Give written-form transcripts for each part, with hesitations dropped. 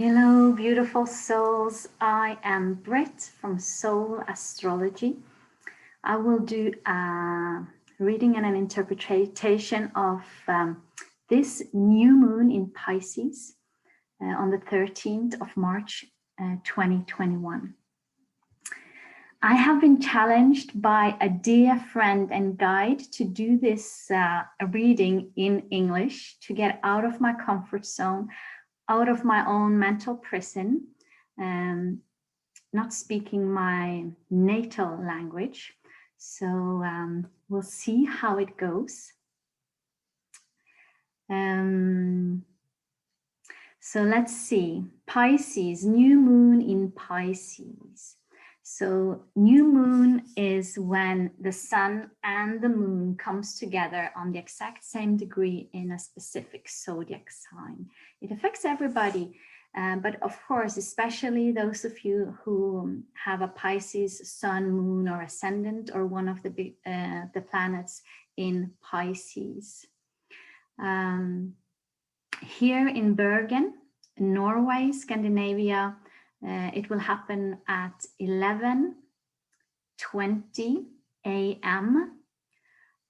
Hello, beautiful souls. I am Britt from Soul Astrology. I will do a reading and an interpretation of this new moon in Pisces on the 13th of March 2021. I have been challenged by a dear friend and guide to do this reading in English, to get out of my comfort zone, out of my own mental prison, not speaking my natal language. So we'll see how it goes. So let's see, Pisces, new moon in Pisces. So new moon is when the sun and the moon comes together on the exact same degree in a specific zodiac sign. It affects everybody, but of course, especially those of you who have a Pisces sun, moon, or ascendant, or one of the planets in Pisces. Here in Bergen, Norway, Scandinavia, it will happen at 11:20 a.m.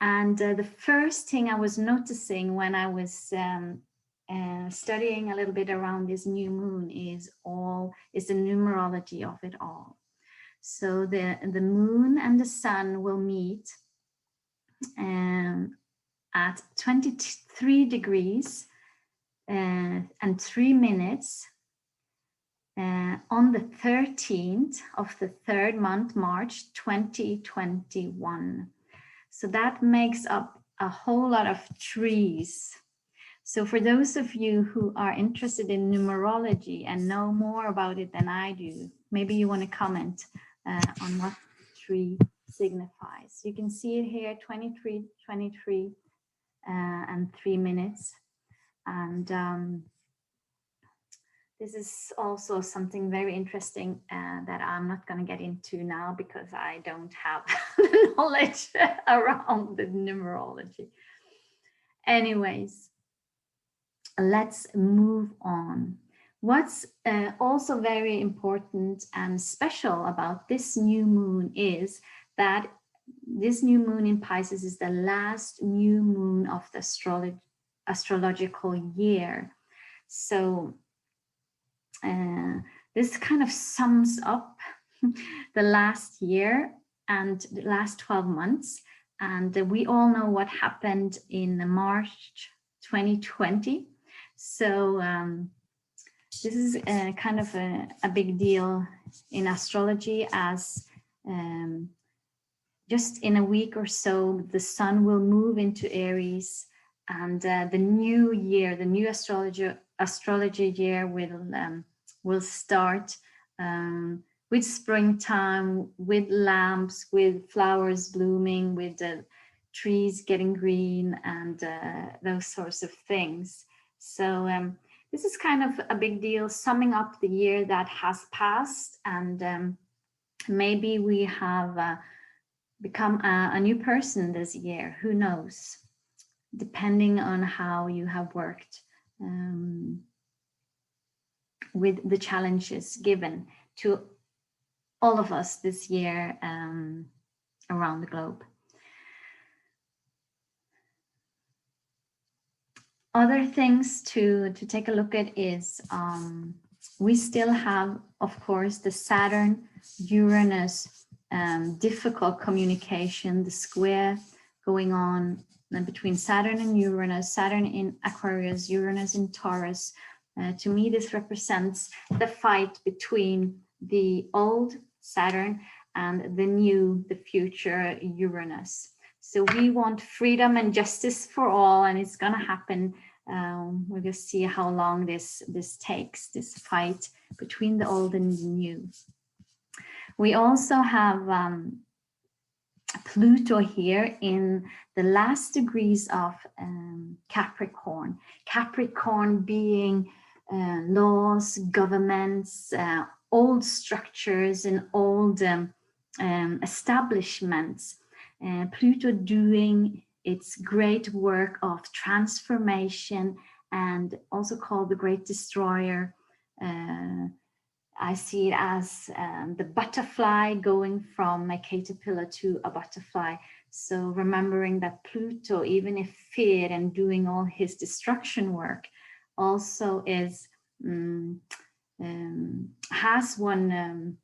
And the first thing I was noticing when I was studying a little bit around this new moon is the numerology of it all. So the moon and the sun will meet at 23 degrees and 3 minutes on the 13th of the third month, March 2021. So that makes up a whole lot of trees. So for those of you who are interested in numerology and know more about it than I do, maybe you want to comment on what tree signifies. You can see it here, 23, 23, and 3 minutes. And this is also something very interesting that I'm not going to get into now because I don't have the knowledge around the numerology. Anyways, let's move on. What's also very important and special about this new moon is that this new moon in Pisces is the last new moon of the astrological year. So this kind of sums up the last year and the last 12 months. And we all know what happened in March 2020. So this is kind of a big deal in astrology, as just in a week or so, the sun will move into Aries, and the new year, the new astrology year will start with springtime, with lamps, with flowers blooming, with the trees getting green, and those sorts of things. So this is kind of a big deal, summing up the year that has passed, and maybe we have become a new person this year. Who knows? Depending on how you have worked with the challenges given to all of us this year around the globe. Other things to take a look at is we still have, of course, the Saturn-Uranus difficult communication, the square going on between Saturn and Uranus, Saturn in Aquarius, Uranus in Taurus. To me, this represents the fight between the old Saturn and the future Uranus. So we want freedom and justice for all, and it's going to happen. We're going to see how long this takes, this fight between the old and the new. We also have Pluto here in the last degrees of Capricorn. Capricorn being laws, governments, old structures and old establishments. Pluto doing its great work of transformation, and also called the Great Destroyer, I see it as the butterfly going from a caterpillar to a butterfly. So remembering that Pluto, even if feared and doing all his destruction work, also is has one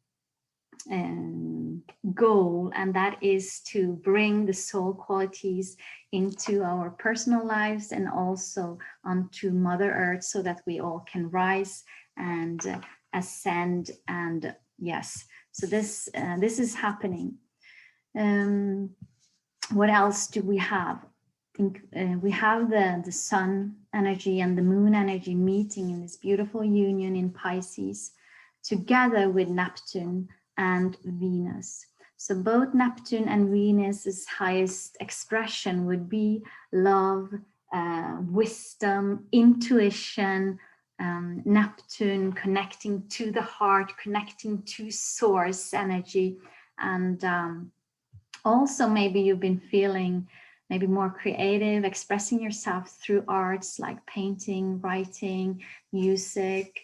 goal, and that is to bring the soul qualities into our personal lives and also onto Mother Earth, so that we all can rise and ascend. And yes, so this is happening. What else do we have? I think we have the sun energy and the moon energy meeting in this beautiful union in Pisces, together with Neptune and Venus. So both Neptune and Venus's highest expression would be love, wisdom, intuition. Neptune connecting to the heart, connecting to source energy. And also maybe you've been feeling maybe more creative, expressing yourself through arts like painting, writing, music,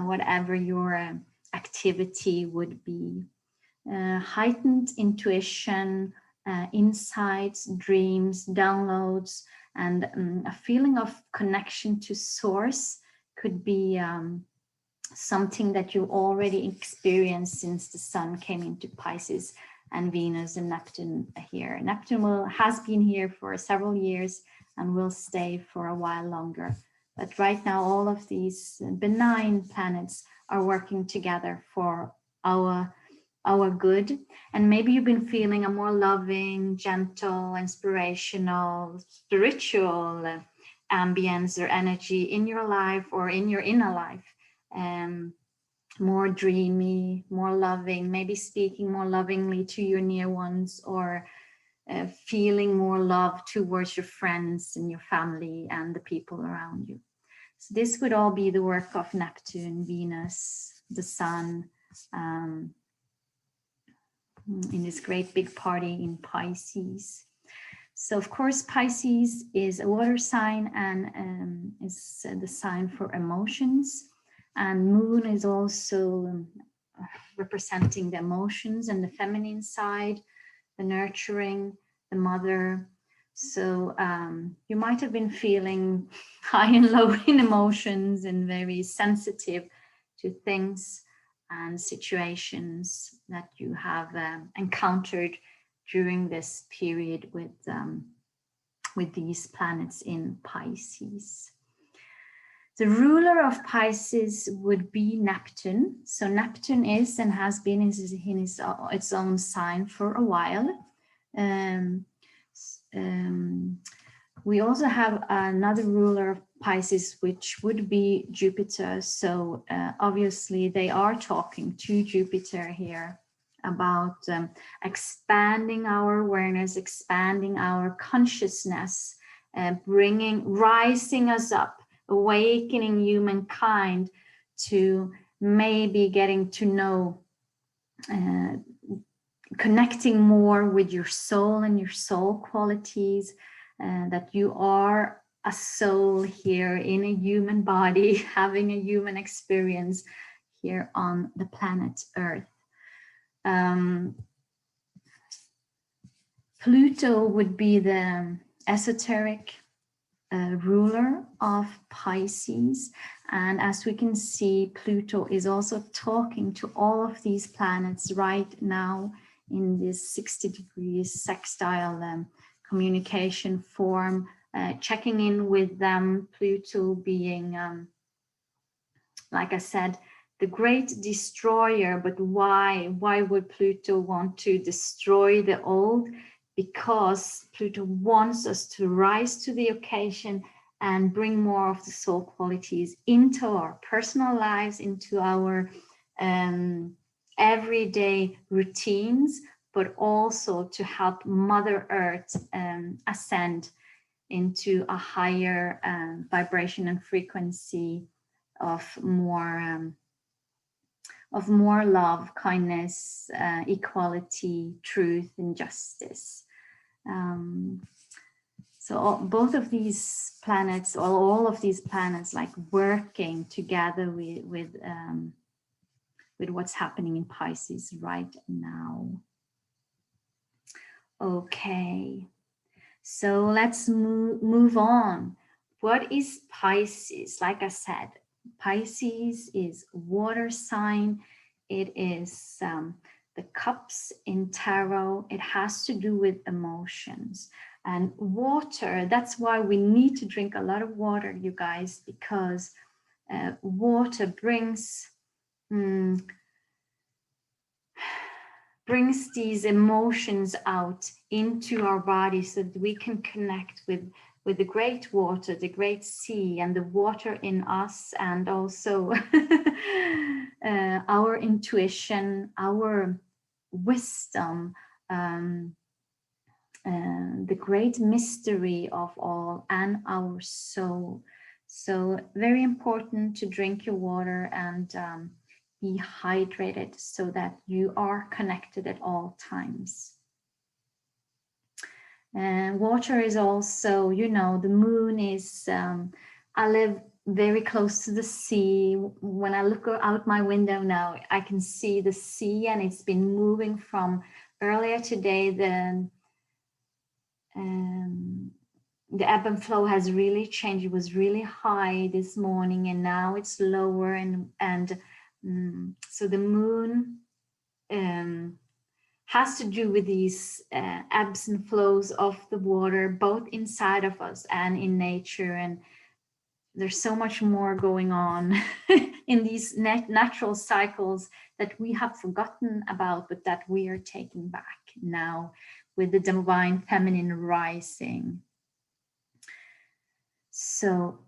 whatever your activity would be. Heightened intuition, insights, dreams, downloads, and a feeling of connection to source could be something that you already experienced since the sun came into Pisces and Venus and Neptune here. Neptune has been here for several years and will stay for a while longer. But right now, all of these benign planets are working together for our good. And maybe you've been feeling a more loving, gentle, inspirational, spiritual ambience or energy in your life or in your inner life. More dreamy, more loving, maybe speaking more lovingly to your near ones, or feeling more love towards your friends and your family and the people around you. So this would all be the work of Neptune, Venus, the sun, in this great big party in Pisces. So of course, Pisces is a water sign and is the sign for emotions. And moon is also representing the emotions and the feminine side, the nurturing, the mother. So you might have been feeling high and low in emotions and very sensitive to things and situations that you have encountered during this period with these planets in Pisces. The ruler of Pisces would be Neptune. So Neptune is and has been in its own sign for a while. We also have another ruler of Pisces, which would be Jupiter. So obviously they are talking to Jupiter here about expanding our awareness, expanding our consciousness, rising us up, awakening humankind to maybe getting to know, connecting more with your soul and your soul qualities, that you are a soul here in a human body, having a human experience here on the planet Earth. Pluto would be the esoteric ruler of Pisces, and as we can see, Pluto is also talking to all of these planets right now in this 60 degrees sextile communication form, checking in with them. Pluto being, like I said, the great destroyer. But why would Pluto want to destroy the old? Because Pluto wants us to rise to the occasion and bring more of the soul qualities into our personal lives, into our everyday routines, but also to help Mother Earth ascend into a higher vibration and frequency of more love, kindness, equality, truth, and justice. So both of these planets, or all of these planets, like working together with what's happening in Pisces right now. Okay, so let's move on. What is Pisces? Like I said, Pisces is water sign. It is the cups in tarot. It has to do with emotions and water. That's why we need to drink a lot of water, you guys, because water brings these emotions out into our body so that we can connect with the great water, the great sea, and the water in us, and also our intuition, our wisdom, the great mystery of all, and our soul. So very important to drink your water and be hydrated so that you are connected at all times. And water is also, you know, the moon is, I live very close to the sea. When I look out my window now, I can see the sea, and it's been moving from earlier today. The ebb and flow has really changed. It was really high this morning, and now it's lower, and so the moon has to do with these ebbs and flows of the water, both inside of us and in nature. And there's so much more going on in these natural cycles that we have forgotten about, but that we are taking back now with the divine feminine rising. So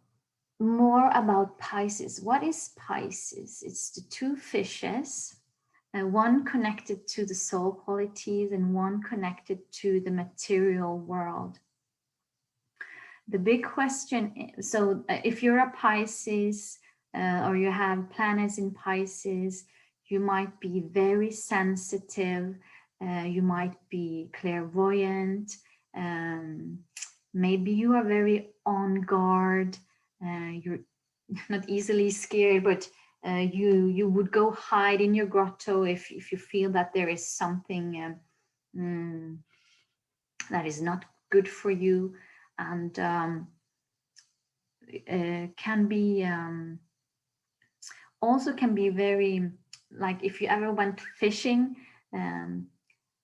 more about Pisces. What is Pisces? It's the two fishes, one connected to the soul qualities and one connected to the material world. The big question, so if you're a Pisces or you have planets in Pisces, you might be very sensitive, you might be clairvoyant, maybe you are very on guard, you're not easily scared, but you would go hide in your grotto if you feel that there is something that is not good for you, and can be also can be very, like if you ever went fishing,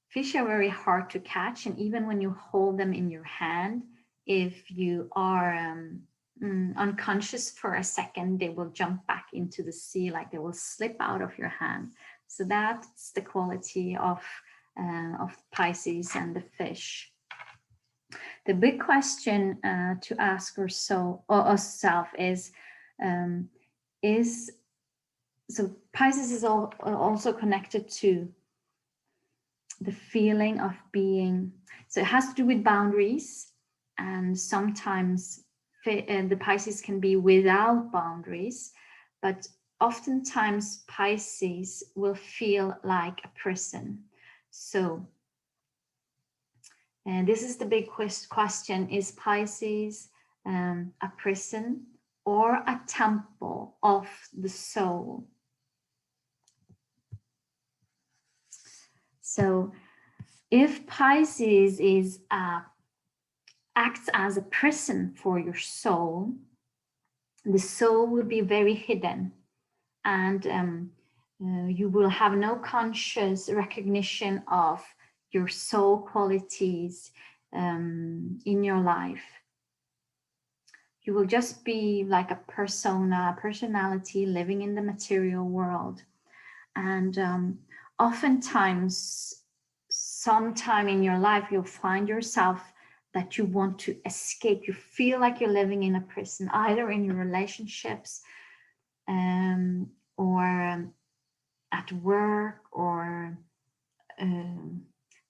fish are very hard to catch, and even when you hold them in your hand, if you are unconscious for a second, they will jump back into the sea, like they will slip out of your hand. So that's the quality of Pisces and the fish. The big question to ask ourselves is so Pisces is also connected to the feeling of being, so it has to do with boundaries, and sometimes the Pisces can be without boundaries, but oftentimes Pisces will feel like a prison. So and this is the big question: is Pisces a prison or a temple of the soul? So if Pisces is acts as a prison for your soul, the soul will be very hidden, and you will have no conscious recognition of your soul qualities in your life. You will just be like a personality living in the material world. And oftentimes, sometime in your life, you'll find yourself that you want to escape. You feel like you're living in a prison, either in your relationships or at work, or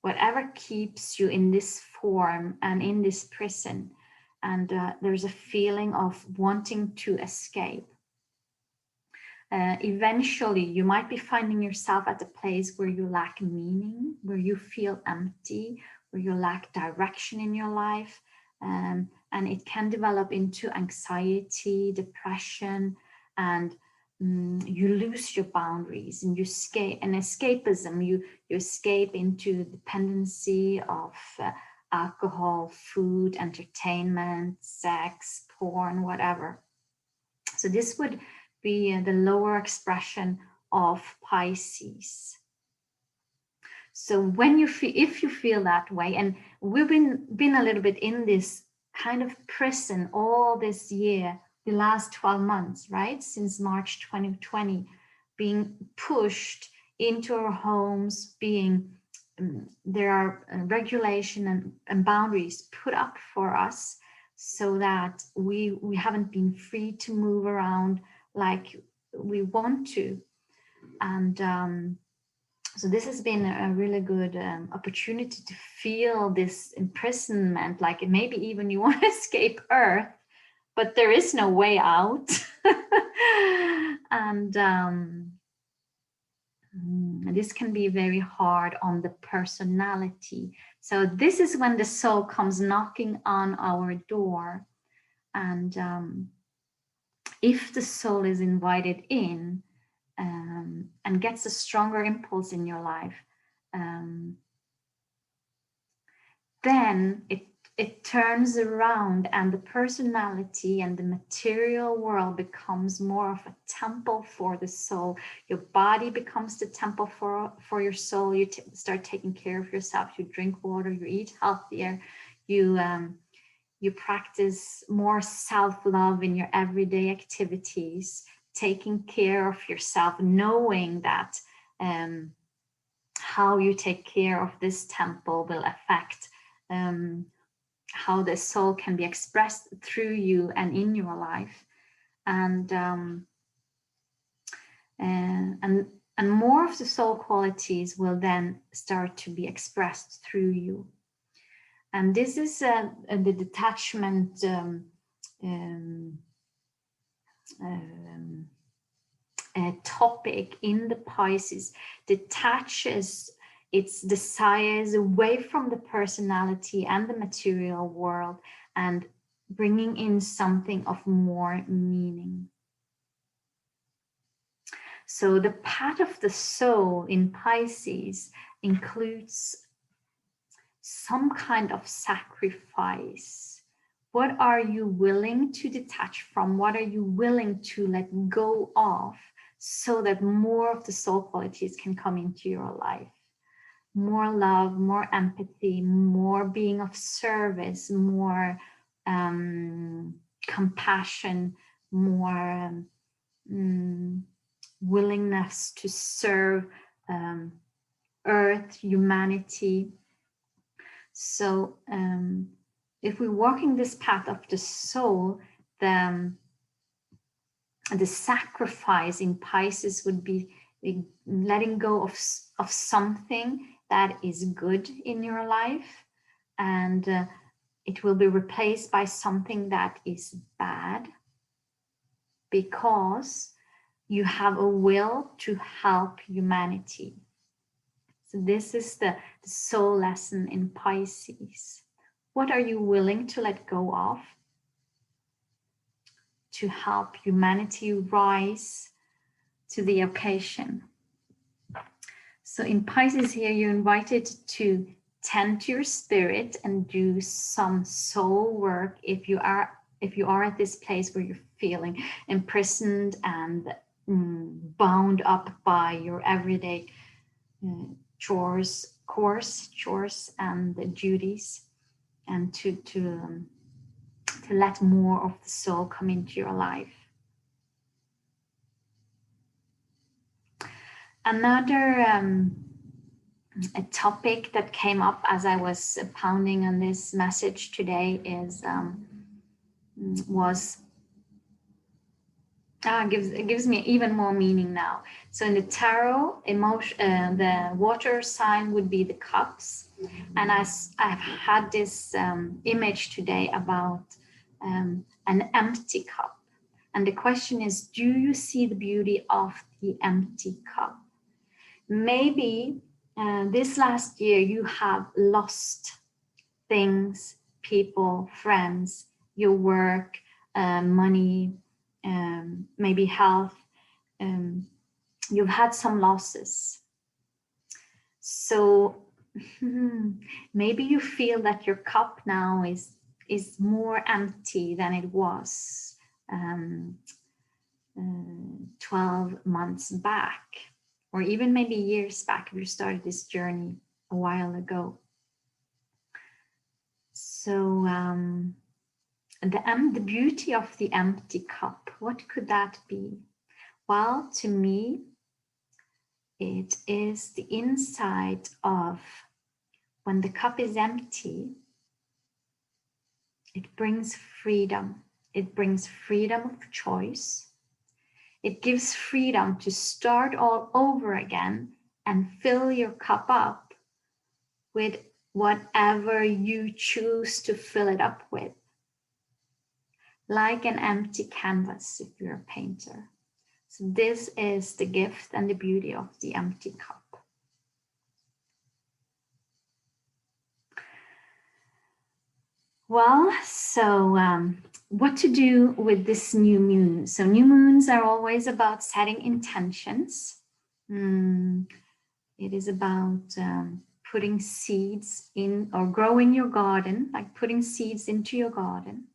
whatever keeps you in this form and in this prison. And there's a feeling of wanting to escape. Eventually, you might be finding yourself at a place where you lack meaning, where you feel empty, where you lack direction in your life. and it can develop into anxiety, depression, and you lose your boundaries, and you escapism. You escape into dependency of alcohol, food, entertainment, sex, porn, whatever. So this would be the lower expression of Pisces. So when you feel, if you feel that way, and we've been a little bit in this kind of prison all this year, the last 12 months, right? Since March 2020, being pushed into our homes, being there are regulation and boundaries put up for us so that we haven't been free to move around like we want to. And so this has been a really good opportunity to feel this imprisonment, like maybe even you want to escape Earth, but there is no way out. And this can be very hard on the personality. So this is when the soul comes knocking on our door. And if the soul is invited in, and gets a stronger impulse in your life, then it turns around, and the personality and the material world becomes more of a temple for the soul. Your body becomes the temple for your soul. You start taking care of yourself. You drink water, you eat healthier, you practice more self-love in your everyday activities, taking care of yourself, knowing that how you take care of this temple will affect how the soul can be expressed through you and in your life. And more of the soul qualities will then start to be expressed through you. And this is the detachment topic in the Pisces. Detaches its desires away from the personality and the material world, and bringing in something of more meaning. So the path of the soul in Pisces includes some kind of sacrifice. What are you willing to detach from? What are you willing to let go of so that more of the soul qualities can come into your life? More love, more empathy, more being of service, more compassion, more willingness to serve Earth, humanity. So if we're walking this path of the soul, the sacrifice in Pisces would be letting go of something that is good in your life, and it will be replaced by something that is bad, because you have a will to help humanity. So this is the soul lesson in Pisces. What are you willing to let go of to help humanity rise to the occasion? So in Pisces here, you're invited to tend to your spirit and do some soul work if you are at this place where you're feeling imprisoned and bound up by your everyday chores and the duties, and to let more of the soul come into your life. Another a topic that came up as I was pounding on this message today is it gives me even more meaning now. So in the tarot, the water sign would be the cups, and I've had this image today about an empty cup, and the question is, do you see the beauty of the empty cup? Maybe this last year you have lost things people, friends, your work, money, maybe health. You've had some losses. So maybe you feel that your cup now is more empty than it was 12 months back, or even maybe years back if you started this journey a while ago. So the beauty of the empty cup, what could that be? Well, to me, it is the insight of when the cup is empty, it brings freedom. It brings freedom of choice. It gives freedom to start all over again and fill your cup up with whatever you choose to fill it up with. Like an empty canvas if you're a painter. So this is the gift and the beauty of the empty cup. Well, so what to do with this new moon? So new moons are always about setting intentions. It is about putting seeds in or growing your garden, like putting seeds into your garden.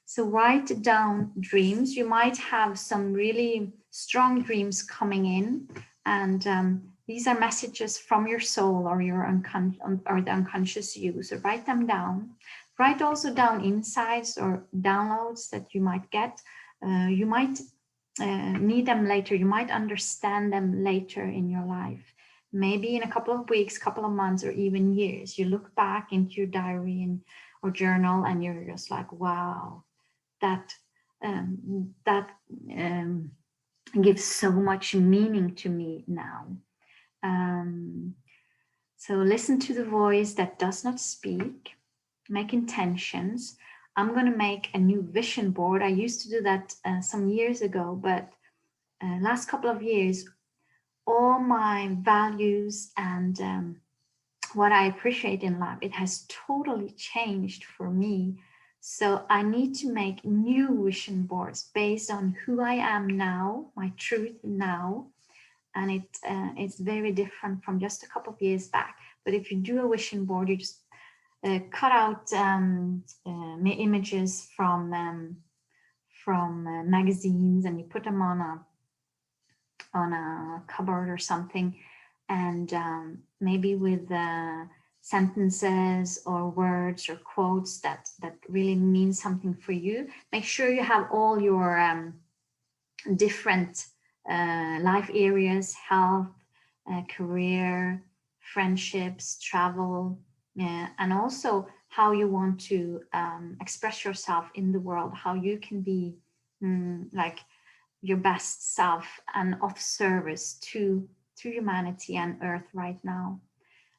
So write down dreams. You might have some really strong dreams coming in, and these are messages from your soul or your the unconscious you. So write them down. Write also down insights or downloads that you might get. You might need them later. You might understand them later in your life. Maybe in a couple of weeks, couple of months, or even years. You look back into your diary or journal, and you're just like, wow, that gives so much meaning to me now. So listen to the voice that does not speak. Make intentions. I'm going to make a new vision board. I used to do that some years ago, but last couple of years, all my values and what I appreciate in life, it has totally changed for me. So I need to make new vision boards based on who I am now, my truth now. And it's very different from just a couple of years back. But if you do a vision board, you just cut out images from magazines, and you put them on a cupboard or something, and maybe with sentences or words or quotes that really mean something for you. Make sure you have all your different life areas: health, career, friendships, travel, and also how you want to express yourself in the world, how you can be like your best self and of service to humanity and earth right now.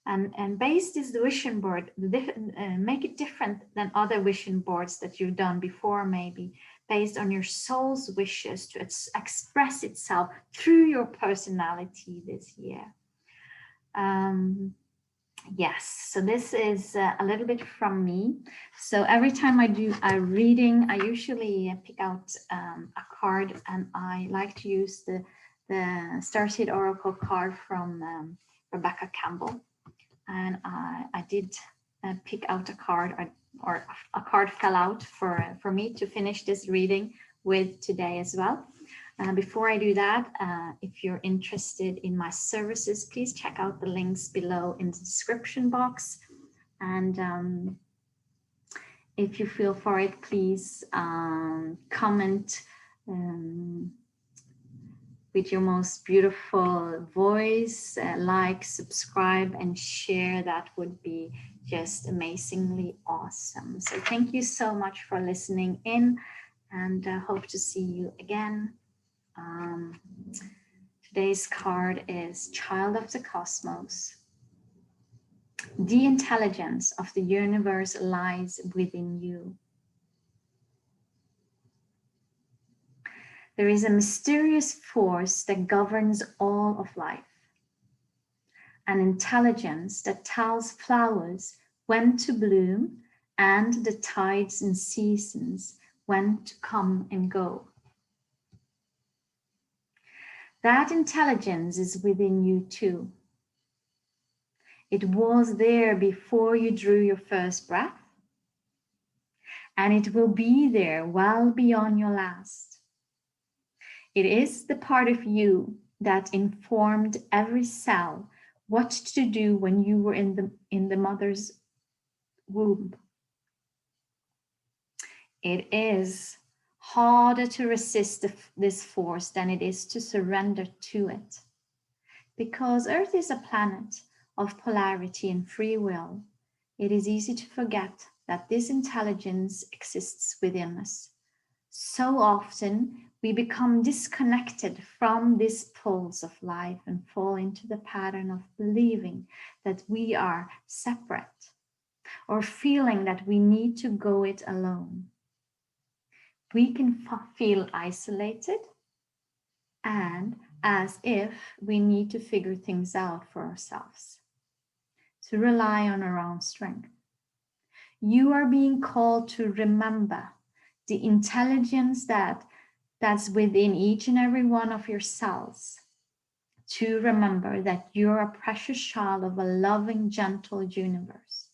And base this vision board, make it different than other vision boards that you've done before, maybe based on your soul's wishes to express itself through your personality this year. Yes, so this is a little bit from me. So every time I do a reading, I usually pick out a card, and I like to use the Starseed Oracle card from Rebecca Campbell. And I did pick out a card, or a card fell out for me to finish this reading with today as well. Before I do that, if you're interested in my services, please check out the links below in the description box. And if you feel for it, please comment with your most beautiful voice, like, subscribe, and share. That would be just amazingly awesome. So thank you so much for listening in, and hope to see you again. Today's card is Child of the Cosmos. The intelligence of the universe lies within you. There is a mysterious force that governs all of life, an intelligence that tells flowers when to bloom and the tides and seasons, when to come and go. That intelligence is within you too. It was there before you drew your first breath, and it will be there well beyond your last. It is the part of you that informed every cell what to do when you were in the mother's womb. It is harder to resist this force than it is to surrender to it. Because Earth is a planet of polarity and free will, it is easy to forget that this intelligence exists within us. So often we become disconnected from this pulse of life and fall into the pattern of believing that we are separate or feeling that we need to go it alone. We can feel isolated and as if we need to figure things out for ourselves, to rely on our own strength. You are being called to remember the intelligence that's within each and every one of your cells, to remember that you're a precious child of a loving, gentle universe,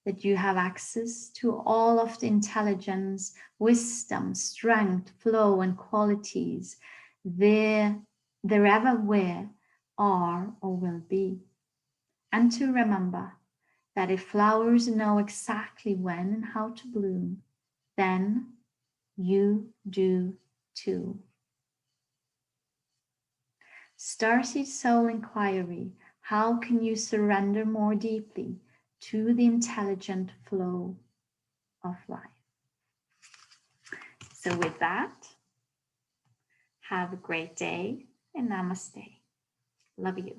that you have access to all of the intelligence, wisdom, strength, flow, and qualities there ever were, are, or will be. And to remember that if flowers know exactly when and how to bloom, then you do too. Starseed Soul Inquiry: how can you surrender more deeply to the intelligent flow of life? So with that, have a great day and namaste. Love you.